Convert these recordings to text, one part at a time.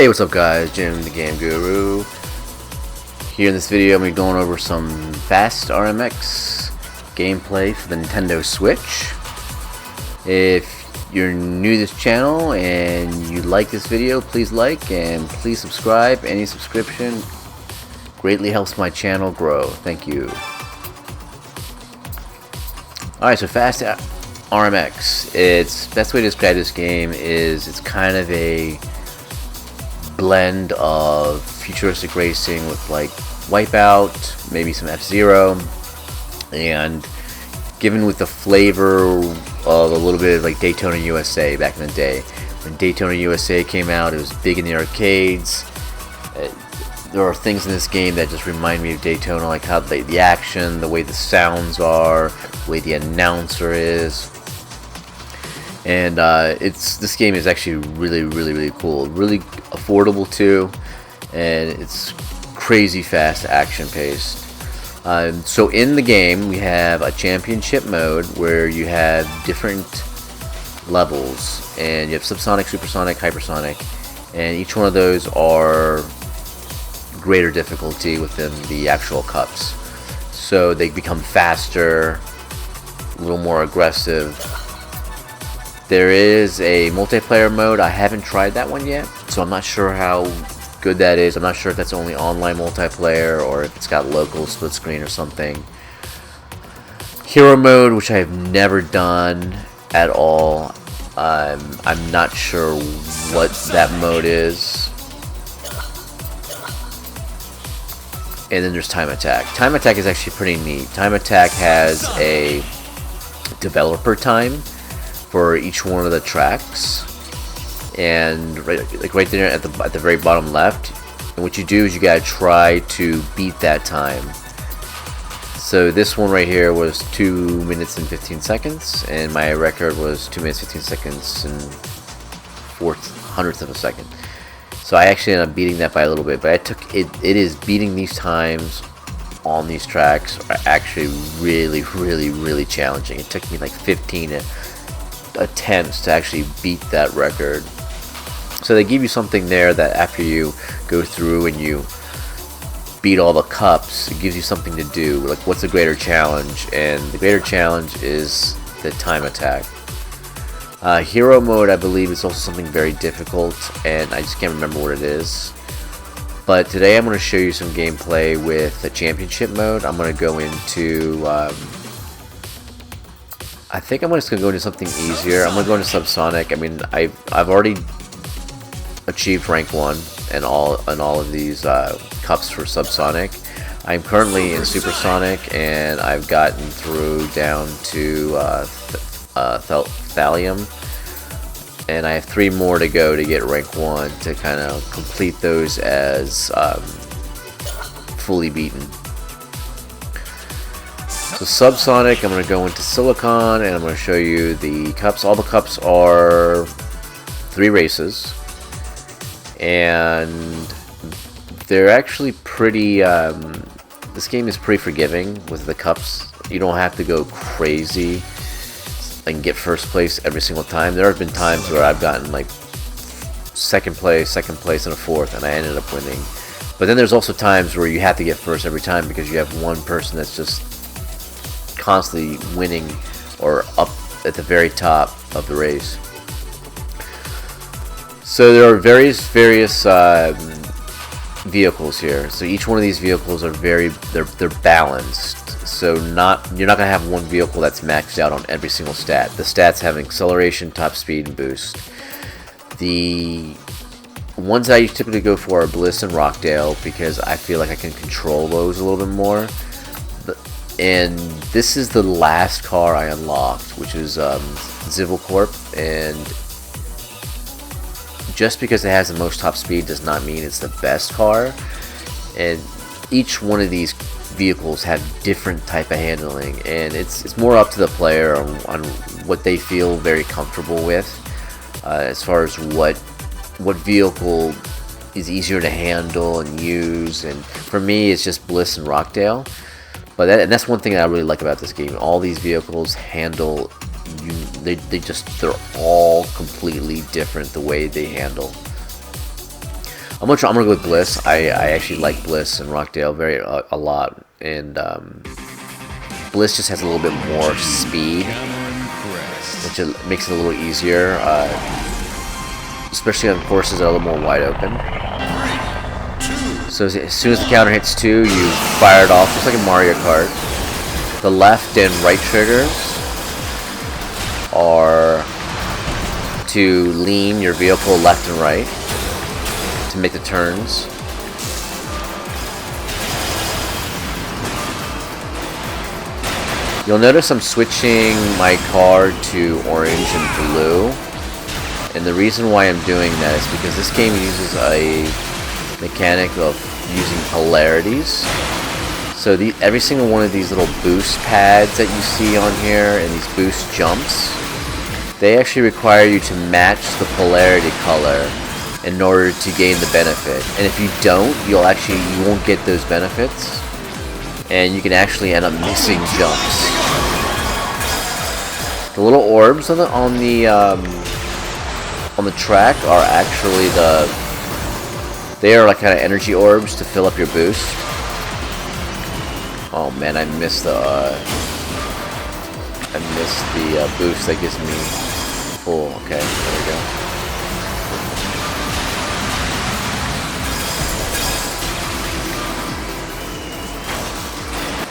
Hey, what's up guys, Jim the Game Guru. Here in this video I'm going to be going over some Fast RMX gameplay for the Nintendo Switch. If you're new to this channel and you like this video, please like and please subscribe. Any subscription greatly helps my channel grow. Thank you. Alright, so Fast RMX. Best way to describe this game is it's kind of a blend of futuristic racing with like Wipeout, maybe some F-Zero, and given with the flavor of a little bit of like Daytona USA back in the day. When Daytona USA came out, it was big in the arcades. There are things in this game that just remind me of Daytona, like how the action, the way the sounds are, the way the announcer is. And this game is actually really cool, really affordable too, and it's crazy fast, action paced. So in the game we have a championship mode where you have different levels, and you have subsonic, supersonic, hypersonic, and each one of those are greater difficulty within the actual cups. So they become faster, a little more aggressive. There is a multiplayer mode. I haven't tried that one yet, so I'm not sure how good that is. I'm not sure if that's only online multiplayer or if it's got local split screen or something. Hero mode, which I have never done at all. I'm not sure what that mode is. And then there's time attack. Time attack is actually pretty neat. Time attack has a developer time for each one of the tracks, and right there at the very bottom left, and what you do is you gotta try to beat that time. So this one right here was 2 minutes and 15 seconds, and my record was 2 minutes 15 seconds and 4/100th of a second. So I actually ended up beating that by a little bit, but it is beating these times on these tracks are actually really challenging. It took me like 15 attempts to actually beat that record. So they give you something there that after you go through and you beat all the cups, it gives you something to do, like what's a greater challenge, and the greater challenge is the time attack. Hero mode, I believe, is also something very difficult, and I just can't remember what it is. But today I'm going to show you some gameplay with the championship mode. I'm going to go into I think I'm just going to go into something easier. I'm going to go into subsonic. I mean, I've already achieved rank 1 and all of these cups for subsonic. I'm currently in supersonic, and I've gotten through down to thallium, and I have 3 more to go to get rank 1 to kind of complete those as fully beaten. So subsonic, I'm going to go into silicon, and I'm going to show you the cups. All the cups are 3 races, and they're actually pretty, this game is pretty forgiving with the cups. You don't have to go crazy and get first place every single time. There have been times where I've gotten like second place, and a 4th, and I ended up winning. But then there's also times where you have to get first every time because you have one person that's just constantly winning or up at the very top of the race. So there are various vehicles here. So each one of these vehicles are they're balanced. So you're not gonna have one vehicle that's maxed out on every single stat. The stats have acceleration, top speed, and boost. The ones that I typically go for are Bliss and Rockdale because I feel like I can control those a little bit more. And this is the last car I unlocked, which is Zivelcorp, and just because it has the most top speed does not mean it's the best car. And each one of these vehicles have different type of handling, and it's more up to the player on what they feel very comfortable with, as far as what vehicle is easier to handle and use. And for me, it's just Bliss and Rockdale. And that's one thing that I really like about this game. All these vehicles handle they're all completely different the way they handle. I'm gonna go with Bliss. I actually like Bliss and Rockdale a lot, and Bliss just has a little bit more speed, which makes it a little easier, especially on courses that are a little more wide open. So as soon as the counter hits 2, you fire it off just like in Mario Kart. The left and right triggers are to lean your vehicle left and right to make the turns. You'll notice I'm switching my car to orange and blue, and the reason why I'm doing that is because this game uses a mechanic of using polarities. So every single one of these little boost pads that you see on here and these boost jumps, they actually require you to match the polarity color in order to gain the benefit. And if you don't, you won't get those benefits, and you can actually end up missing jumps. The little orbs on the track are actually they are like kind of energy orbs to fill up your boost. Oh man, I missed the boost that gives me full. Okay, there we go.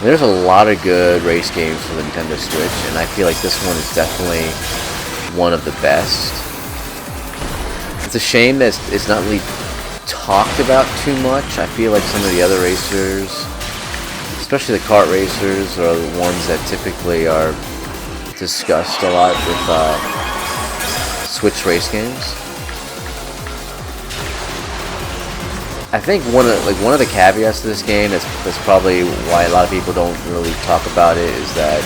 There's a lot of good race games for the Nintendo Switch, and I feel like this one is definitely one of the best. It's a shame that it's not really talked about too much. I feel like some of the other racers, especially the kart racers, are the ones that typically are discussed a lot with Switch race games. I think one of the caveats to this game that's probably why a lot of people don't really talk about it is that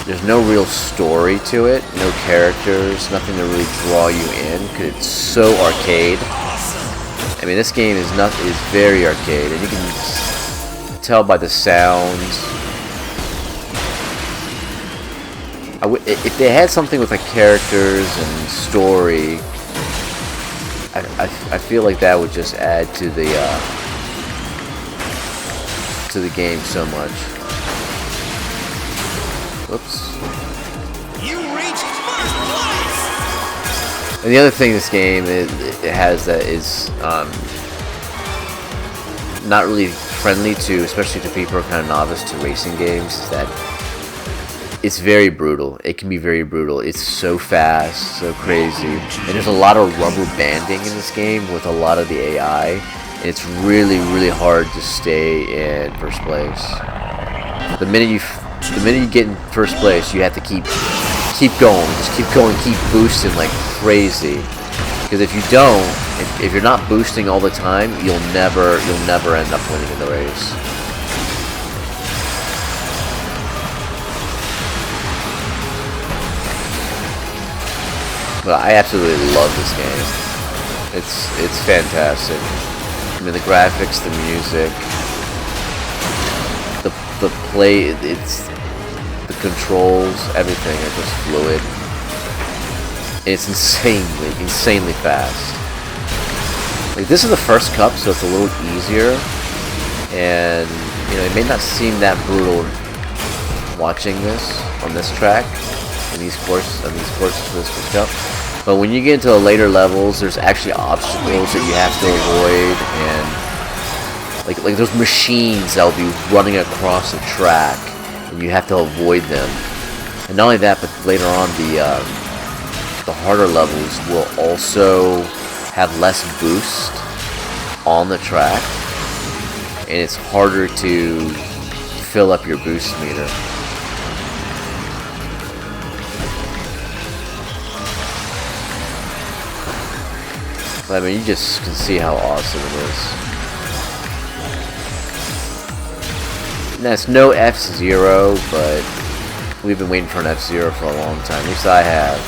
there's no real story to it, no characters, nothing to really draw you in, because it's so arcade. I mean, this game is very arcade, and you can tell by the sounds. If they had something with like characters and story, I feel like that would just add to the game so much. Whoops. You reached first place. And the other thing this game it has that is not really friendly to, especially to people who are kind of novice to racing games, is that it's very brutal. It can be very brutal. It's so fast, so crazy, and there's a lot of rubber banding in this game with a lot of the AI, and it's really, really hard to stay in first place. The minute you get in first place, you have to keep going, just keep going, keep boosting like crazy. Because if you don't, if you're not boosting all the time, you'll never end up winning in the race. But I absolutely love this game. It's fantastic. I mean, the graphics, the music, the play, the controls, everything are just fluid. It's insanely fast. Like, this is the first cup, so it's a little easier, and you know, it may not seem that brutal watching this on this track. In these courses for this first cup, but when you get into the later levels, there's actually obstacles that you have to avoid, and like there's machines that will be running across the track, and you have to avoid them. And not only that, but later on the harder levels will also have less boost on the track, and it's harder to fill up your boost meter. I mean, you just can see how awesome it is. And that's no F-Zero, but we've been waiting for an F-Zero for a long time. At least I have.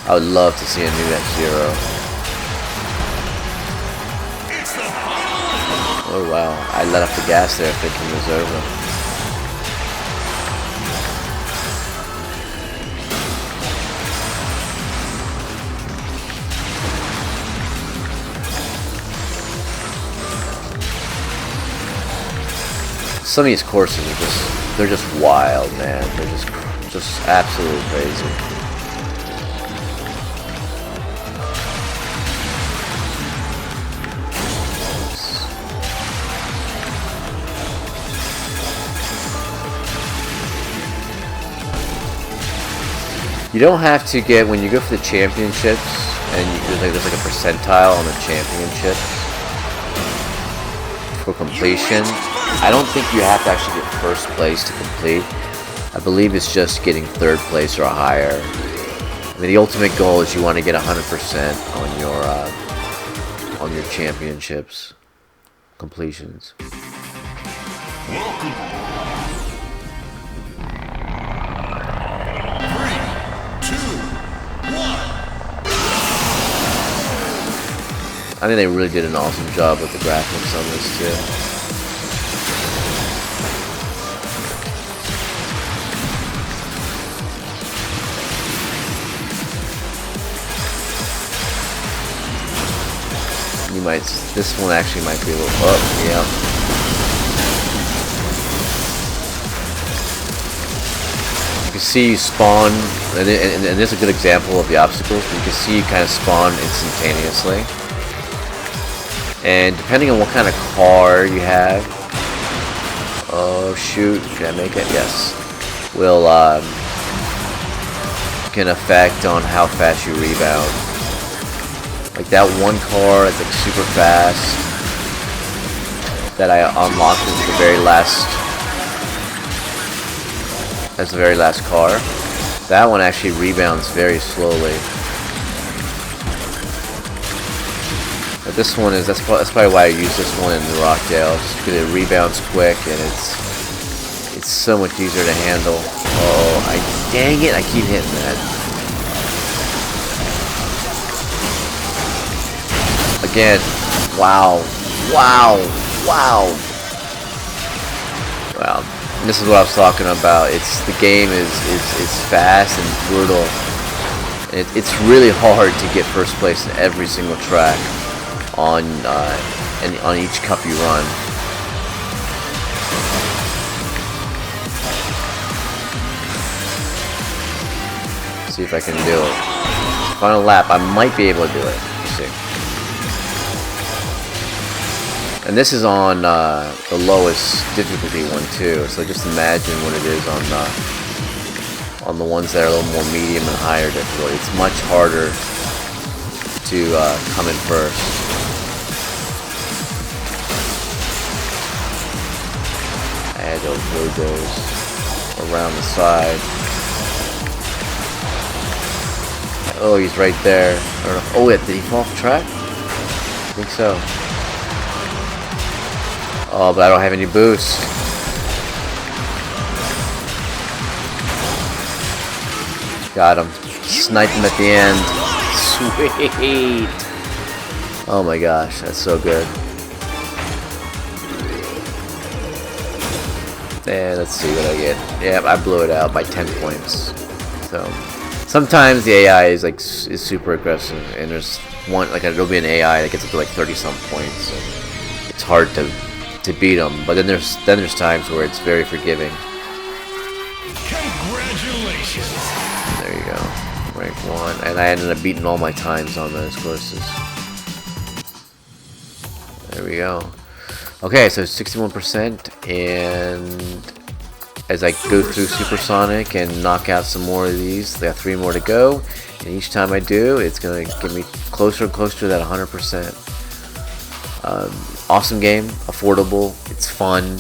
I would love to see a new F-Zero. Oh wow, I let off the gas there thinking it was over. some of these courses are they're just wild, man. They're just absolutely crazy. You don't have to get, when you go for the championships, and there's like a percentile on the championships for completion. I don't think you have to actually get first place to complete. I believe it's just getting third place or higher. I mean, the ultimate goal is you want to get 100% on your championships completions. Welcome. I think they really did an awesome job with the graphics on this too. This one actually might be a little up, yeah. You can see you spawn, and this is a good example of the obstacles. You can see you kind of spawn instantaneously. And depending on what kind of car you have, oh shoot, can I make it? Yes. Will can affect on how fast you rebound. Like that one car is like super fast that I unlocked as the very last. That's the very last car. That one actually rebounds very slowly. But this one is, that's probably why I use this one in the Rockdale, just because it rebounds quick and it's so much easier to handle. Oh, dang it, I keep hitting that. Again, wow. This is what I was talking about. The game is fast and brutal. And it's really hard to get first place in every single track on each cup you run. See if I can do it. Final lap, I might be able to do it. Let's see. And this is on the lowest difficulty one too, so just imagine what it is on the ones that are a little more medium and higher difficulty. It's much harder to come in first. Add those logos around the side. Oh, he's right there. I don't know. Oh, wait, did he fall off the track? I think so. Oh, but I don't have any boost. Got him. Sniped him at the end. Sweet. Oh my gosh, that's so good. And let's see what I get. Yeah, I blew it out by 10 points. So sometimes the AI is super aggressive, and there's one it'll be an AI that gets up to like 30-some points. So it's hard to beat them, but then there's times where it's very forgiving. Congratulations! There you go, rank 1, and I ended up beating all my times on those courses. There we go. Okay, so 61%, and as I go through Supersonic and knock out some more of these, I got 3 more to go, and each time I do, it's gonna get me closer and closer to that 100%. Awesome game, affordable, it's fun.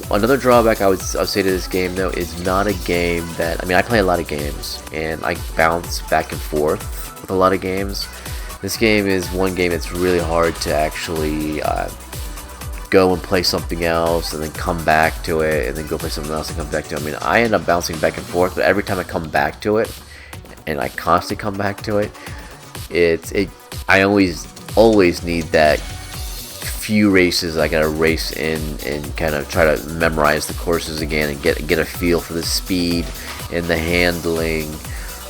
Another drawback I would say to this game though is not a game that, I play a lot of games and I bounce back and forth with a lot of games. This game is one game that's really hard to actually go and play something else and then come back to it and then go play something else and come back to it. I end up bouncing back and forth, but every time I come back to it, and I constantly come back to it, I always need that few races I gotta race in and kind of try to memorize the courses again and get a feel for the speed and the handling,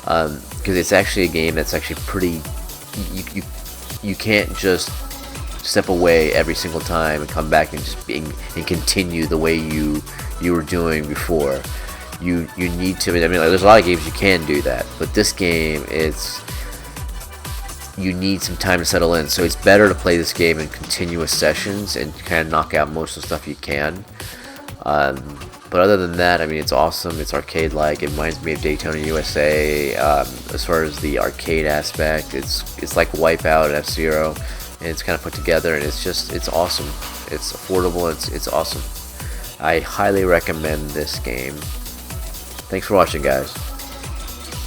because it's actually a game that's actually pretty. You can't just step away every single time and come back and and continue the way you were doing before. You need to. I mean, like, there's a lot of games you can do that, but this game, you need some time to settle in. So it's better to play this game in continuous sessions and kind of knock out most of the stuff you can. But other than that, I mean, it's awesome. It's arcade-like. It reminds me of Daytona USA as far as the arcade aspect. It's like Wipeout and F-Zero, and it's kind of put together, and it's awesome. It's affordable. It's awesome. I highly recommend this game. Thanks for watching, guys.